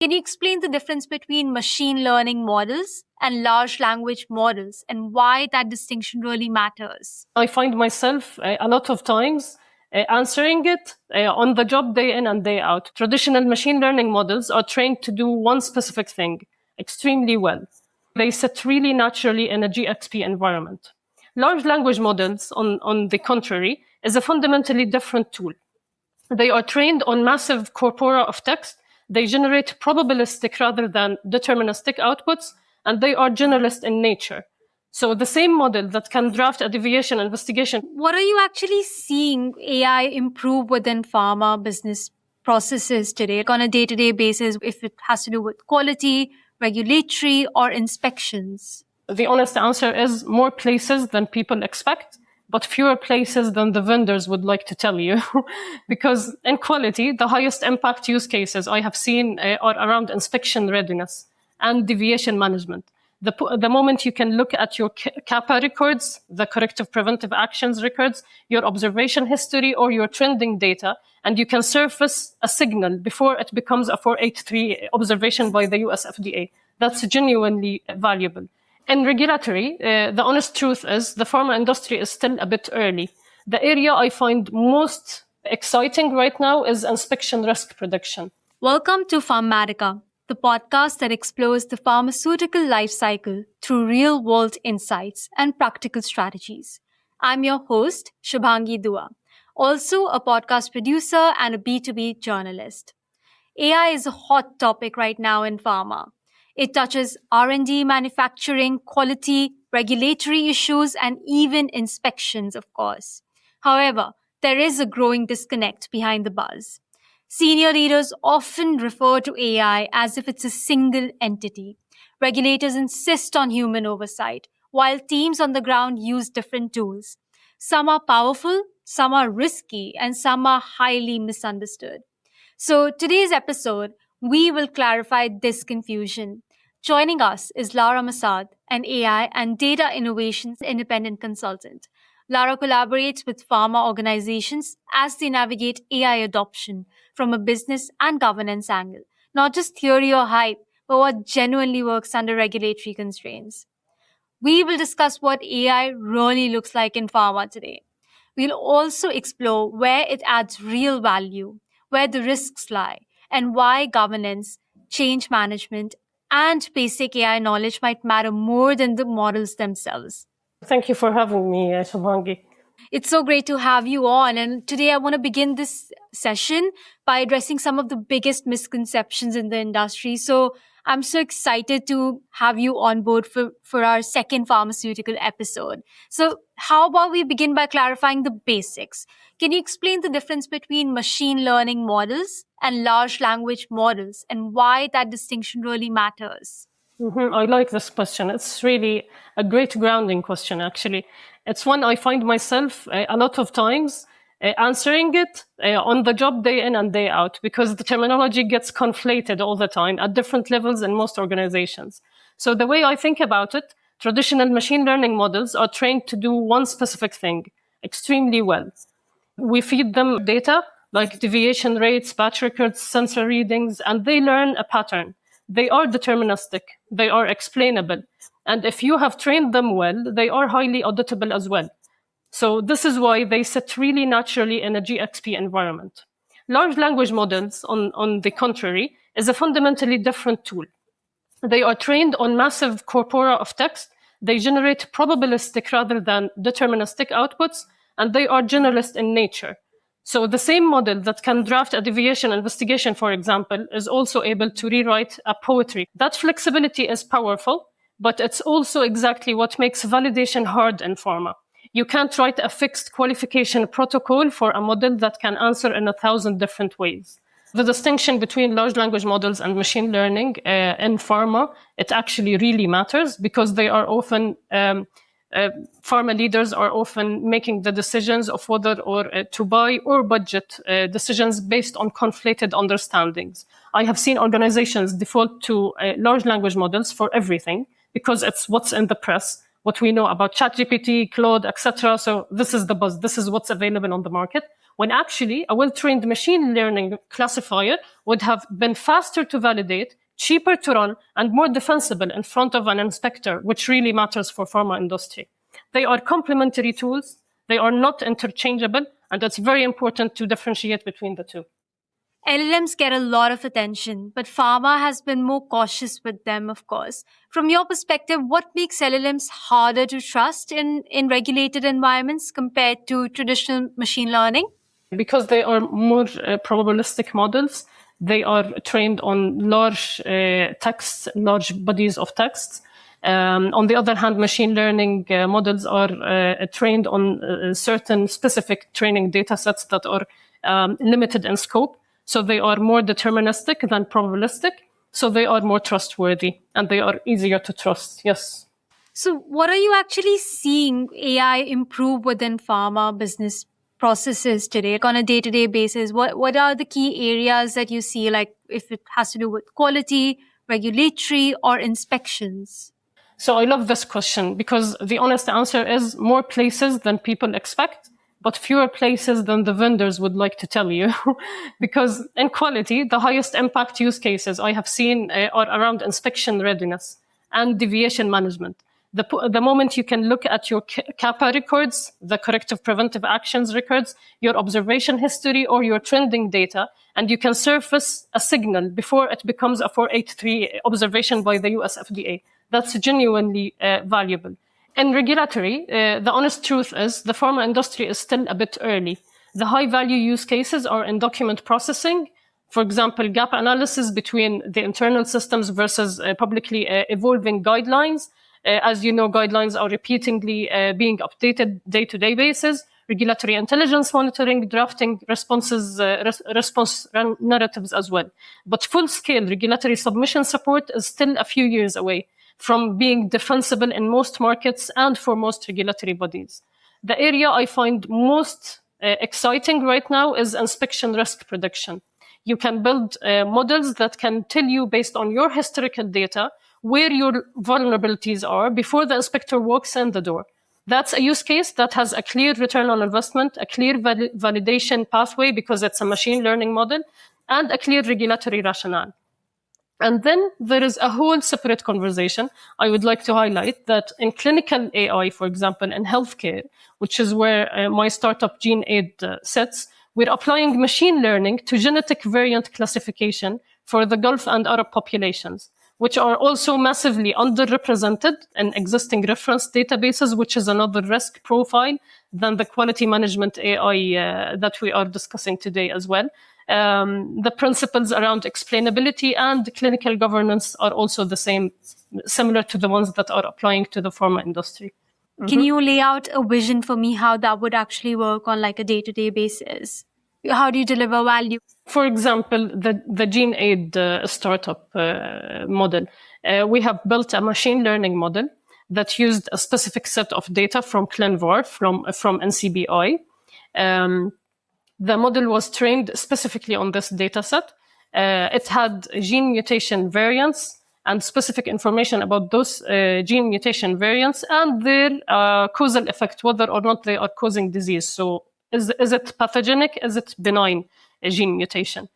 Can you explain the difference between machine learning models and large language models and why that distinction really matters? I find myself a lot of times answering it on the job day in and day out. Traditional machine learning models are trained to do one specific thing extremely well. They sit really naturally in a GXP environment. Large language models, on the contrary, is a fundamentally different tool. They are trained on massive corpora of text. They generate probabilistic rather than deterministic outputs, and they are generalist in nature. So the same model that can draft a deviation investigation. What are you actually seeing AI improve within pharma business processes today on a day-to-day basis, if it has to do with quality, regulatory, or inspections? The honest answer is more places than people expect, but fewer places than the vendors would like to tell you. Because in quality, the highest impact use cases I have seen are around inspection readiness and deviation management. The moment you can look at your CAPA records, the corrective preventive actions records, your observation history, or your trending data, and you can surface a signal before it becomes a 483 observation by the US FDA. That's genuinely valuable. In regulatory, the honest truth is the pharma industry is still a bit early. The area I find most exciting right now is inspection risk prediction. Welcome to Pharmatica, the podcast that explores the pharmaceutical life cycle through real-world insights and practical strategies. I'm your host, Shubhangi Dua, also a podcast producer and a B2B journalist. AI is a hot topic right now in pharma. It touches R&D, manufacturing, quality, regulatory issues, and even inspections, of course. However, there is a growing disconnect behind the buzz. Senior leaders often refer to AI as if it's a single entity. Regulators insist on human oversight, while teams on the ground use different tools. Some are powerful, some are risky, and some are highly misunderstood. So today's episode, we will clarify this confusion. Joining us is Lara Masad, an AI and data innovations independent consultant. Lara collaborates with pharma organizations as they navigate AI adoption from a business and governance angle, not just theory or hype, but what genuinely works under regulatory constraints. We will discuss what AI really looks like in pharma today. We'll also explore where it adds real value, where the risks lie, and why governance, change management, and basic AI knowledge might matter more than the models themselves. Thank you for having me, Shubhangi. It's so great to have you on. And today I want to begin this session by addressing some of the biggest misconceptions in the industry. So I'm so excited to have you on board for our second pharmaceutical episode. So how about we begin by clarifying the basics? Can you explain the difference between machine learning models and large language models and why that distinction really matters? I like this question. It's really a great grounding question, actually. It's one I find myself a lot of times answering it on the job day in and day out, because the terminology gets conflated all the time at different levels in most organizations. So the way I think about it, traditional machine learning models are trained to do one specific thing extremely well. We feed them data like deviation rates, batch records, sensor readings, and they learn a pattern. They are deterministic, they are explainable, and if you have trained them well, they are highly auditable as well. So this is why they sit really naturally in a GXP environment. Large language models, on the contrary, is a fundamentally different tool. They are trained on massive corpora of text, they generate probabilistic rather than deterministic outputs, and they are generalist in nature. So the same model that can draft a deviation investigation, for example, is also able to rewrite a poetry. That flexibility is powerful, but it's also exactly what makes validation hard in pharma. You can't write a fixed qualification protocol for a model that can answer in 1,000 different ways. The distinction between large language models and machine learning in pharma, it actually really matters, because they are often pharma leaders are often making the decisions of whether or to buy or budget decisions based on conflated understandings. I have seen organizations default to large language models for everything because it's what's in the press, what we know about ChatGPT, Claude, etc. So this is the buzz. This is what's available on the market. When actually a well-trained machine learning classifier would have been faster to validate, cheaper to run, and more defensible in front of an inspector, which really matters for pharma industry. They are complementary tools. They are not interchangeable, and it's very important to differentiate between the two. LLMs get a lot of attention, but pharma has been more cautious with them, of course. From your perspective, what makes LLMs harder to trust in regulated environments compared to traditional machine learning? Because they are more probabilistic models, they are trained on large texts, large bodies of texts. On the other hand, machine learning models are trained on certain specific training data sets that are limited in scope. So they are more deterministic than probabilistic. So they are more trustworthy and they are easier to trust. Yes. So what are you actually seeing AI improve within pharma business processes today, like on a day-to-day basis? What are the key areas that you see, like if it has to do with quality, regulatory, or inspections? So I love this question because the honest answer is more places than people expect, but fewer places than the vendors would like to tell you. Because in quality, the highest impact use cases I have seen are around inspection readiness and deviation management. The moment you can look at your CAPA records, the corrective preventive actions records, your observation history, or your trending data, and you can surface a signal before it becomes a 483 observation by the US FDA. That's genuinely valuable. In regulatory, the honest truth is the pharma industry is still a bit early. The high-value use cases are in document processing, for example, gap analysis between the internal systems versus publicly evolving guidelines. As you know, guidelines are repeatedly being updated day-to-day basis. Regulatory intelligence monitoring, drafting response narratives as well. But full-scale regulatory submission support is still a few years away from being defensible in most markets and for most regulatory bodies. The area I find most exciting right now is inspection risk prediction. You can build models that can tell you based on your historical data where your vulnerabilities are before the inspector walks in the door. That's a use case that has a clear return on investment, a clear validation pathway because it's a machine learning model, and a clear regulatory rationale. And then there is a whole separate conversation I would like to highlight that in clinical AI, for example, in healthcare, which is where my startup GeneAid sits, we're applying machine learning to genetic variant classification for the Gulf and Arab populations, which are also massively underrepresented in existing reference databases, which is another risk profile than the quality management AI that we are discussing today as well. The principles around explainability and clinical governance are also the same, similar to the ones that are applying to the pharma industry. Can you lay out a vision for me how that would actually work on like a day-to-day basis? How do you deliver value? For example, the GeneAid startup model, we have built a machine learning model that used a specific set of data from ClinVar, from NCBI. The model was trained specifically on this data set. It had gene mutation variants and specific information about those gene mutation variants and their causal effect, whether or not they are causing disease. So is it pathogenic? Is it benign, a gene mutation?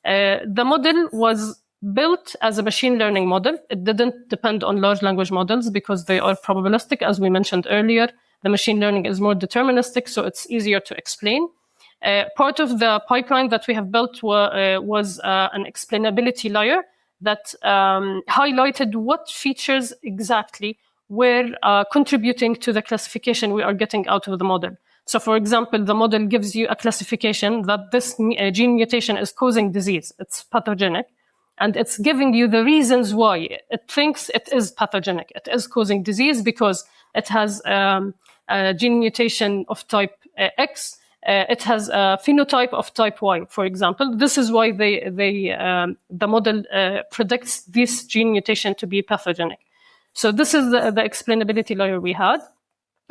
The model was built as a machine learning model. It didn't depend on large language models because they are probabilistic, as we mentioned earlier. The machine learning is more deterministic, so it's easier to explain. Part of the pipeline that we have built was an explainability layer that highlighted what features exactly were contributing to the classification we are getting out of the model. So, for example, the model gives you a classification that this gene mutation is causing disease. It's pathogenic. And it's giving you the reasons why it thinks it is pathogenic. It is causing disease because it has a gene mutation of type X. It has a phenotype of type Y, for example. This is why the model predicts this gene mutation to be pathogenic. So this is the explainability layer we had.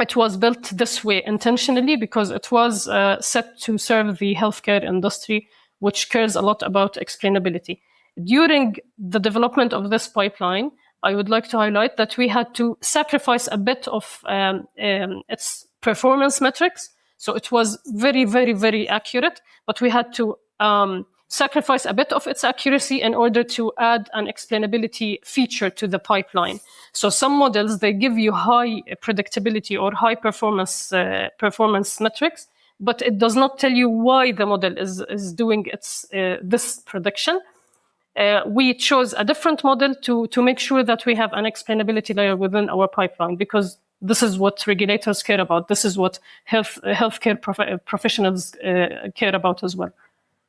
It was built this way intentionally because it was set to serve the healthcare industry, which cares a lot about explainability. During the development of this pipeline, I would like to highlight that we had to sacrifice a bit of its performance metrics. So it was very, very, very accurate, but we had to sacrifice a bit of its accuracy in order to add an explainability feature to the pipeline. So some models, they give you high predictability or high performance metrics, but it does not tell you why the model is doing this prediction. We chose a different model to make sure that we have an explainability layer within our pipeline, because this is what regulators care about. This is what healthcare professionals care about as well.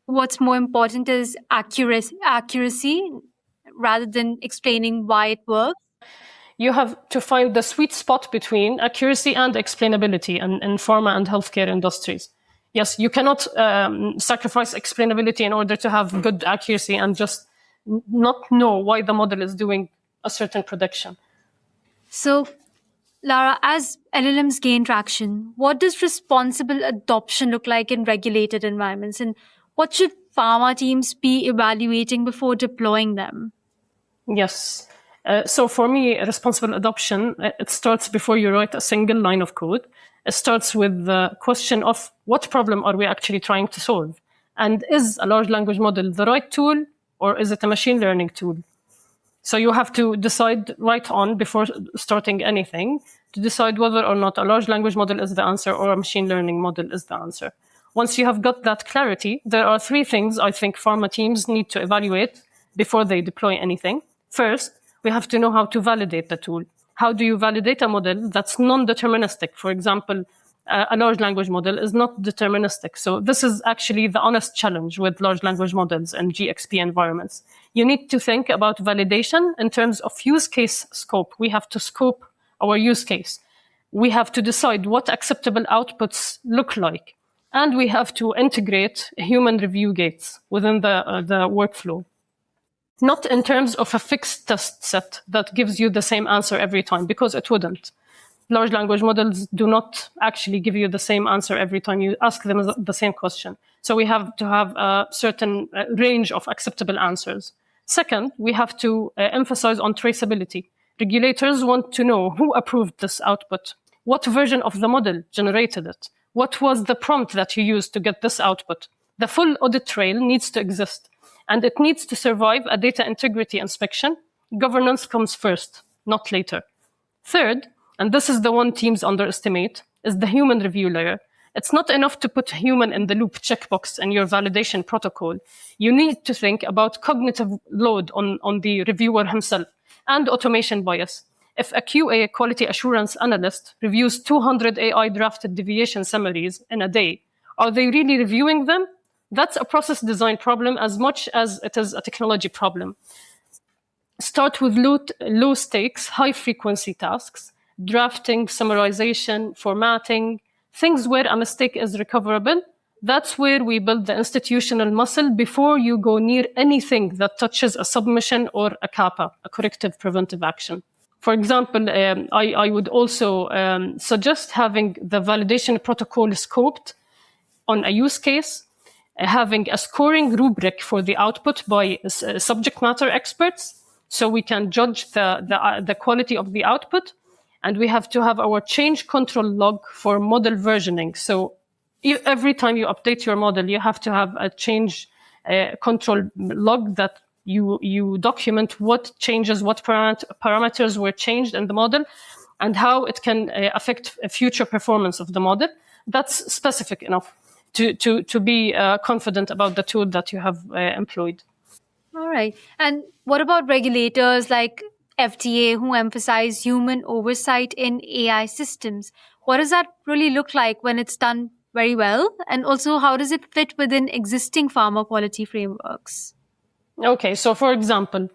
What's more important is accuracy rather than explaining why it works. You have to find the sweet spot between accuracy and explainability in pharma and healthcare industries. Yes, you cannot sacrifice explainability in order to have good accuracy and just not know why the model is doing a certain prediction. So, Lara, as LLMs gain traction, what does responsible adoption look like in regulated environments? And what should pharma teams be evaluating before deploying them? Yes. So for me, responsible adoption, it starts before you write a single line of code. It starts with the question of what problem are we actually trying to solve? And is a large language model the right tool, or is it a machine learning tool? So you have to decide right on before starting anything to decide whether or not a large language model is the answer or a machine learning model is the answer. Once you have got that clarity, there are three things I think pharma teams need to evaluate before they deploy anything. First, we have to know how to validate the tool. How do you validate a model that's non-deterministic? For example, a large language model is not deterministic. So this is actually the honest challenge with large language models and GXP environments. You need to think about validation in terms of use case scope. We have to scope our use case. We have to decide what acceptable outputs look like. And we have to integrate human review gates within the workflow. Not in terms of a fixed test set that gives you the same answer every time, because it wouldn't. Large language models do not actually give you the same answer every time you ask them the same question. So we have to have a certain range of acceptable answers. Second, we have to emphasize on traceability. Regulators want to know who approved this output, what version of the model generated it, what was the prompt that you used to get this output. The full audit trail needs to exist, and it needs to survive a data integrity inspection. Governance comes first, not later. Third, and this is the one teams underestimate, is the human review layer. It's not enough to put human in the loop checkbox in your validation protocol. You need to think about cognitive load on the reviewer himself and automation bias. If a QA, quality assurance analyst, reviews 200 AI drafted deviation summaries in a day, are they really reviewing them? That's a process design problem as much as it is a technology problem. Start with low stakes, high frequency tasks, drafting, summarization, formatting, things where a mistake is recoverable. That's where we build the institutional muscle before you go near anything that touches a submission or a CAPA, a corrective preventive action. For example, I would also suggest having the validation protocol scoped on a use case, having a scoring rubric for the output by subject matter experts, so we can judge the quality of the output. And we have to have our change control log for model versioning. So every time you update your model, you have to have a change control log that you document what changes, what parameters were changed in the model, and how it can affect future performance of the model. That's specific enough to be confident about the tool that you have employed. All right. And what about regulators like FDA who emphasize human oversight in AI systems? What does that really look like when it's done very well? And also, how does it fit within existing pharma quality frameworks? Okay, so for example,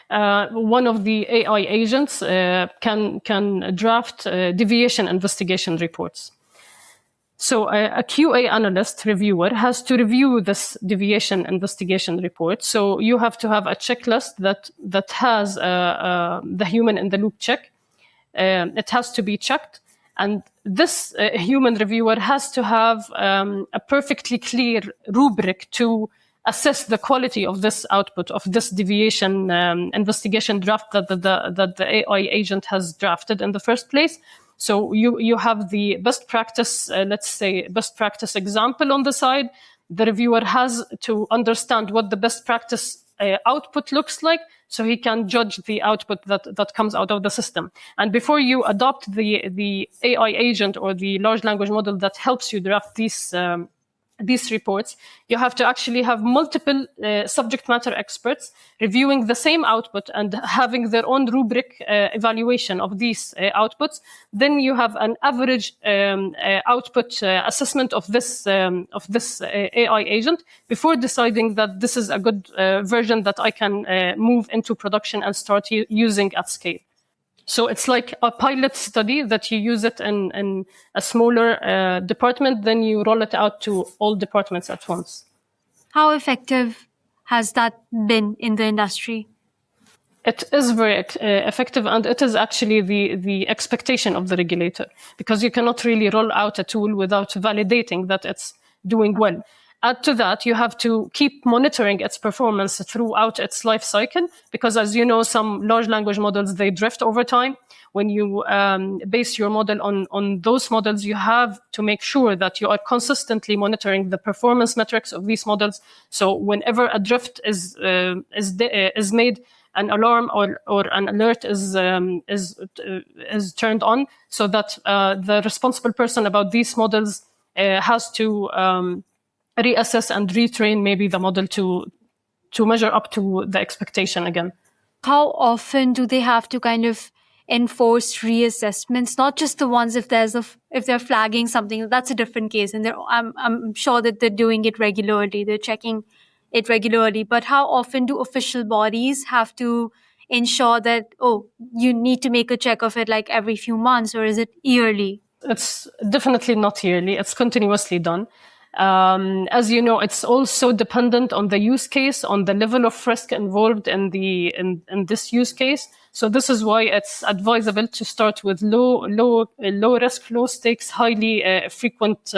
one of the AI agents can draft deviation investigation reports. So a QA analyst reviewer has to review this deviation investigation report. So you have to have a checklist that has the human in the loop check. It has to be checked. And this human reviewer has to have a perfectly clear rubric to assess the quality of this output, of this deviation investigation draft that the AI agent has drafted in the first place. So you have the best practice, let's say, best practice example on the side. The reviewer has to understand what the best practice output looks like, so he can judge the output that comes out of the system. And before you adopt the AI agent or the large language model that helps you draft these reports, you have to actually have multiple subject matter experts reviewing the same output and having their own rubric evaluation of these outputs. Then you have an average output assessment of this AI agent before deciding that this is a good version that I can move into production and start using at scale. So it's like a pilot study that you use it in a smaller department, then you roll it out to all departments at once. How effective has that been in the industry? It is very effective, and it is actually the expectation of the regulator, because you cannot really roll out a tool without validating that it's doing well. Add to that, you have to keep monitoring its performance throughout its life cycle, because as you know, some large language models, they drift over time. When you base your model on those models, you have to make sure that you are consistently monitoring the performance metrics of these models. So whenever a drift is made, an alarm or an alert is turned on, so that the responsible person about these models has to reassess and retrain maybe the model to measure up to the expectation again. How often do they have to kind of enforce reassessments? Not just the ones if they're flagging something, that's a different case, and I'm sure that they're doing it regularly, they're checking it regularly. But how often do official bodies have to ensure that, you need to make a check of it like every few months, or is it yearly? It's definitely not yearly. It's continuously done. As you know, it's also dependent on the use case, on the level of risk involved in this use case. So this is why it's advisable to start with low risk, low stakes, highly frequent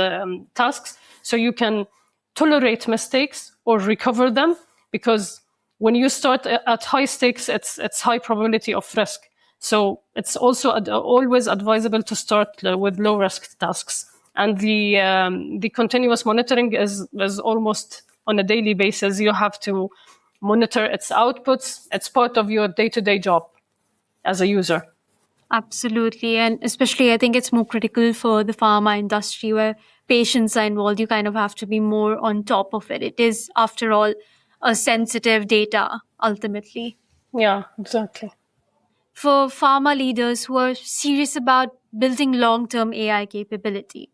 tasks, so you can tolerate mistakes or recover them. Because when you start at high stakes, it's high probability of risk. So it's also always advisable to start with low risk tasks. And the continuous monitoring is almost on a daily basis. You have to monitor its outputs. It's part of your day-to-day job as a user. Absolutely. And especially, I think it's more critical for the pharma industry where patients are involved. You kind of have to be more on top of it. It is, after all, a sensitive data, ultimately. Yeah, exactly. For pharma leaders who are serious about building long-term AI capability,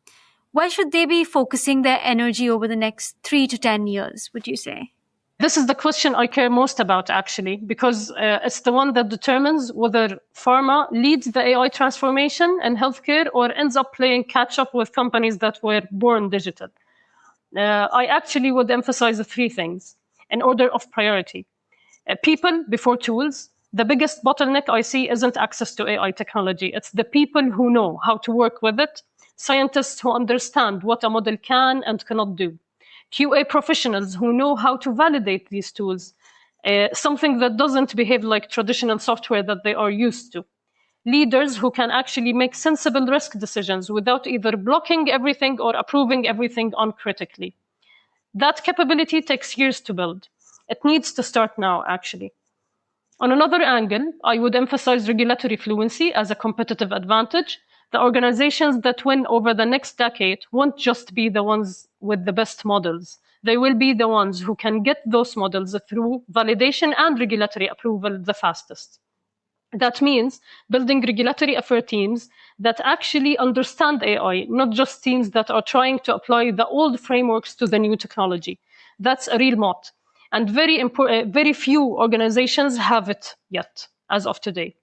where should they be focusing their energy over the next 3 to 10 years, would you say? This is the question I care most about, actually, because it's the one that determines whether pharma leads the AI transformation in healthcare or ends up playing catch-up with companies that were born digital. I actually would emphasize the three things in order of priority. People before tools. The biggest bottleneck I see isn't access to AI technology. It's the people who know how to work with it, scientists who understand what a model can and cannot do, QA professionals who know how to validate these tools, something that doesn't behave like traditional software that they are used to. Leaders who can actually make sensible risk decisions without either blocking everything or approving everything uncritically. That capability takes years to build. It needs to start now, actually. On another angle, I would emphasize regulatory fluency as a competitive advantage. The organizations that win over the next decade won't just be the ones with the best models. They will be the ones who can get those models through validation and regulatory approval the fastest. That means building regulatory affairs teams that actually understand AI, not just teams that are trying to apply the old frameworks to the new technology. That's a real moat. And very few organizations have it yet, as of today.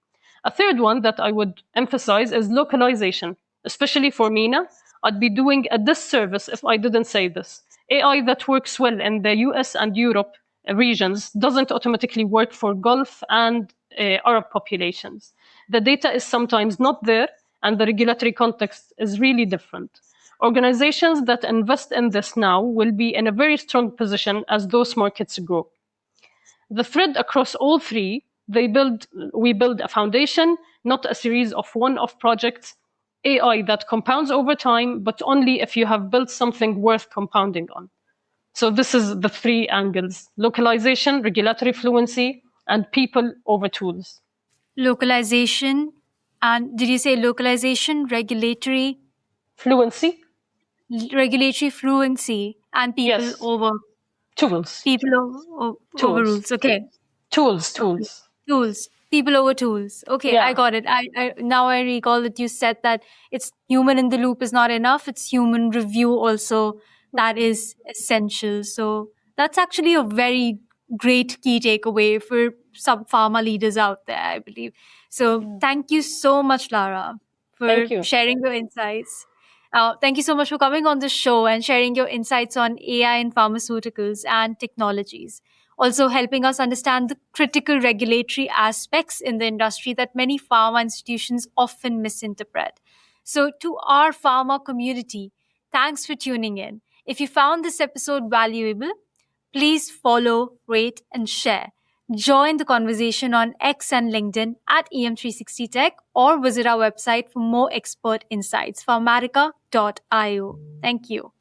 A third one that I would emphasize is localization, especially for MENA. I'd be doing a disservice if I didn't say this. AI that works well in the US and Europe regions doesn't automatically work for Gulf and Arab populations. The data is sometimes not there, and the regulatory context is really different. Organizations that invest in this now will be in a very strong position as those markets grow. The thread across all three, we build a foundation, not a series of one-off projects, AI that compounds over time, but only if you have built something worth compounding on. So this is the three angles: localization, regulatory fluency, and people over tools. Localization, and did you say localization, Fluency? regulatory fluency, and Yes. Tools. over Tools. rules? Okay. Tools. Okay. Tools. People over tools. Okay, I Yeah. got it. I now I recall that you said that it's human in the loop is not enough. It's human review also that is essential. So that's actually a very great key takeaway for some pharma leaders out there, I believe. So thank you so much, Lara, for Thank you. sharing your insights. Thank you so much for coming on the show and sharing your insights on AI in pharmaceuticals and technologies, also helping us understand the critical regulatory aspects in the industry that many pharma institutions often misinterpret. So, to our pharma community, thanks for tuning in. If you found this episode valuable, please follow, rate, and share. Join the conversation on X and LinkedIn at EM360 Tech or visit our website for more expert insights, pharmatica.io. Thank you.